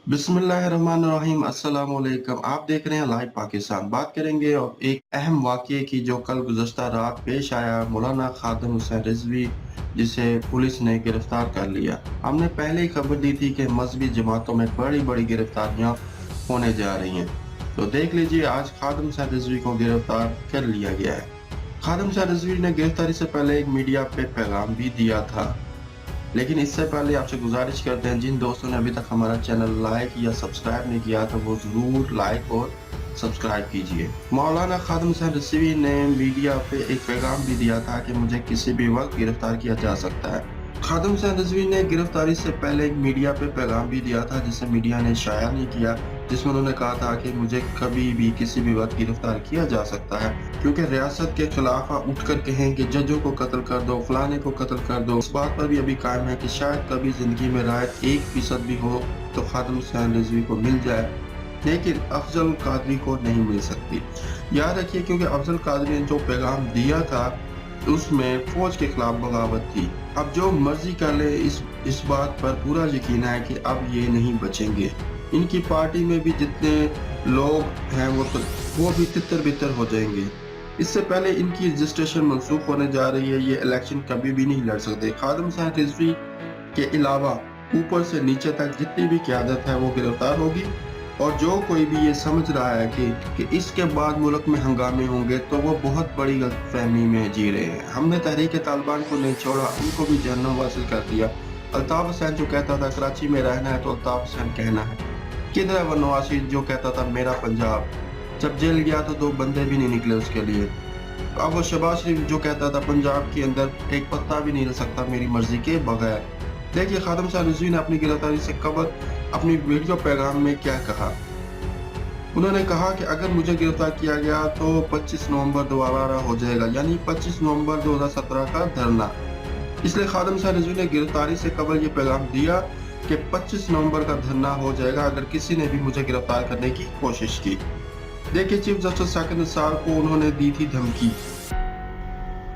बिस्मिल्लाहिर्रहमानिर्रहीम अस्सलाम वालेकुम। आप देख रहे हैं लाइव पाकिस्तान। बात करेंगे और एक अहम वाक़ये की जो कल गुज़श्ता रात पेश आया। मौलाना खादिम हुसैन रिज़वी जिसे पुलिस ने गिरफ्तार कर लिया। हमने पहले ही खबर दी थी कि मज़हबी जमातों में बड़ी-बड़ी गिरफ्तारियां होने जा रही हैं। तो देख लीजिए आज खादिम हुसैन रिज़वी को गिरफ्तार कर लिया गया है। खादिम हुसैन रिज़वी ने गिरफ्तारी से पहले एक मीडिया पे पैगाम भी दिया था। लेकिन इससे पहले आपसे गुजारिश करते हैं जिन दोस्तों ने अभी तक हमारा चैनल लाइक या सब्सक्राइब नहीं किया तो वो ज़रूर लाइक और सब्सक्राइब कीजिए। मौलाना खादिम हुसैन रिज़वी ने मीडिया पे एक पैगाम भी दिया था कि मुझे किसी भी वक्त गिरफ्तार किया जा सकता है। खादिम हुसैन रिज़वी ने गिरफ्तारी से पहले एक मीडिया पे पैगाम भी दिया था जिसे मीडिया ने शाया नहीं किया, जिसमें उन्होंने कहा था कि मुझे कभी भी किसी भी वक्त गिरफ्तार किया जा सकता है, क्योंकि रियासत के खिलाफ आप उठ कर कहें कि जजों को कत्ल कर दो, फलाने को कत्ल कर दो। इस बात पर भी अभी कायम है कि शायद कभी जिंदगी में राहत 1% भी हो तो खादिम हुसैन रिज़वी को मिल जाए, लेकिन अफजल कादरी को नहीं मिल सकती। याद रखिए, क्योंकि अफजल कादरी ने जो पैगाम दिया था उसमें फौज के खिलाफ बगावत थी। अब जो मर्जी कर ले, इस बात पर पूरा यकीन है कि अब ये नहीं बचेंगे। इनकी पार्टी में भी जितने लोग हैं वो भी तितर बितर हो जाएंगे। इससे पहले इनकी रजिस्ट्रेशन मनसूख होने जा रही है। ये इलेक्शन कभी भी नहीं लड़ सकते। खादिम हुसैन रिज़वी के अलावा ऊपर से नीचे तक जितनी भी क़यादत है वो गिरफ्तार होगी, और जो कोई भी ये समझ रहा है कि इसके बाद मुल्क में हंगामे होंगे तो वो बहुत बड़ी गलतफहमी में जी रहे हैं। हमने तहरीक तालिबान को नहीं छोड़ा, उनको भी जहन्नम वासिल कर दिया। अल्ताफ हुसैन जो कहता था कराची में रहना है तो अल्ताफ हुसैन कहना है। किधर है वो नवाज जो कहता था मेरा पंजाब, जब जेल गया तो 2 बंदे भी नहीं निकले उसके लिए। अब वो शहबाज शरीफ जो कहता था पंजाब के अंदर एक पत्ता भी नहीं रह सकता मेरी मर्जी के बगैर। देखिए खादिम हुसैन रिज़वी ने अपनी गिरफ्तारी से कबल अपनी वीडियो पैगाम में क्या कहा। उन्होंने कहा कि अगर मुझे गिरफ्तार किया गया तो 25 नवंबर दोबारा हो जाएगा, यानी 25 नवंबर 2017 का धरना। इसलिए खादिम हुसैन रिज़वी ने गिरफ्तारी से कबल ये पैगाम दिया कि 25 नवंबर का धरना हो जाएगा अगर किसी ने भी मुझे गिरफ्तार करने की कोशिश की। देखिए चीफ जस्टिस साकिर निसार को उन्होंने दी थी धमकी,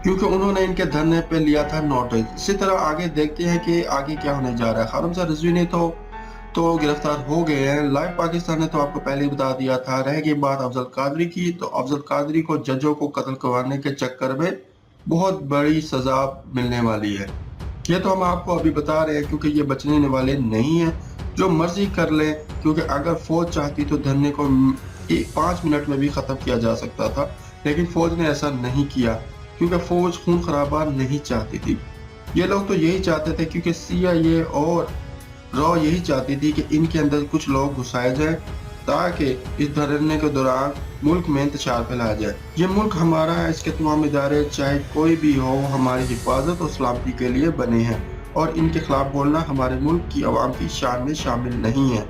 क्योंकि उन्होंने इनके धरने पे लिया था नोटिस। इसी तरह आगे देखते हैं कि आगे क्या होने जा रहा है। खादिम हुसैन रिज़वी ने तो गिरफ्तार हो गए हैं। लाइव पाकिस्तान ने तो आपको पहले ही बता दिया था। रह गई बात अफजल कादरी की, तो अफजल कादरी को जजों को कत्ल करवाने के चक्कर में बहुत बड़ी सजा मिलने वाली है। ये तो हम आपको अभी बता रहे हैं क्योंकि ये बचने वाले नहीं है। जो मर्जी कर ले, क्योंकि अगर फौज चाहती तो धरने को 5 मिनट में भी खत्म किया जा सकता था, लेकिन फौज ने ऐसा नहीं किया क्योंकि फौज खून खराबा नहीं चाहती थी। ये लोग तो यही चाहते थे, क्योंकि CIA और रॉ यही चाहती थी कि इनके अंदर कुछ लोग घुसाए जाए ताकि इस धरने के दौरान मुल्क में इंतशार फैलाया जाए। ये मुल्क हमारा है, इसके तमाम इदारे चाहे कोई भी हो हमारी हिफाजत और सलामती के लिए बने हैं, और इनके खिलाफ बोलना हमारे मुल्क की आवाम की शान में शामिल नहीं है।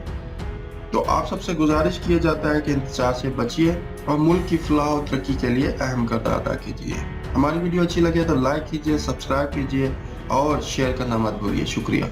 तो आप सबसे गुजारिश किया जाता है कि इंतजार से बचिए और मुल्क की फलाह और तरक्की के लिए अहम किरदार अदा कीजिए। हमारी वीडियो अच्छी लगे तो लाइक कीजिए, सब्सक्राइब कीजिए और शेयर करना मत भूलिए। शुक्रिया।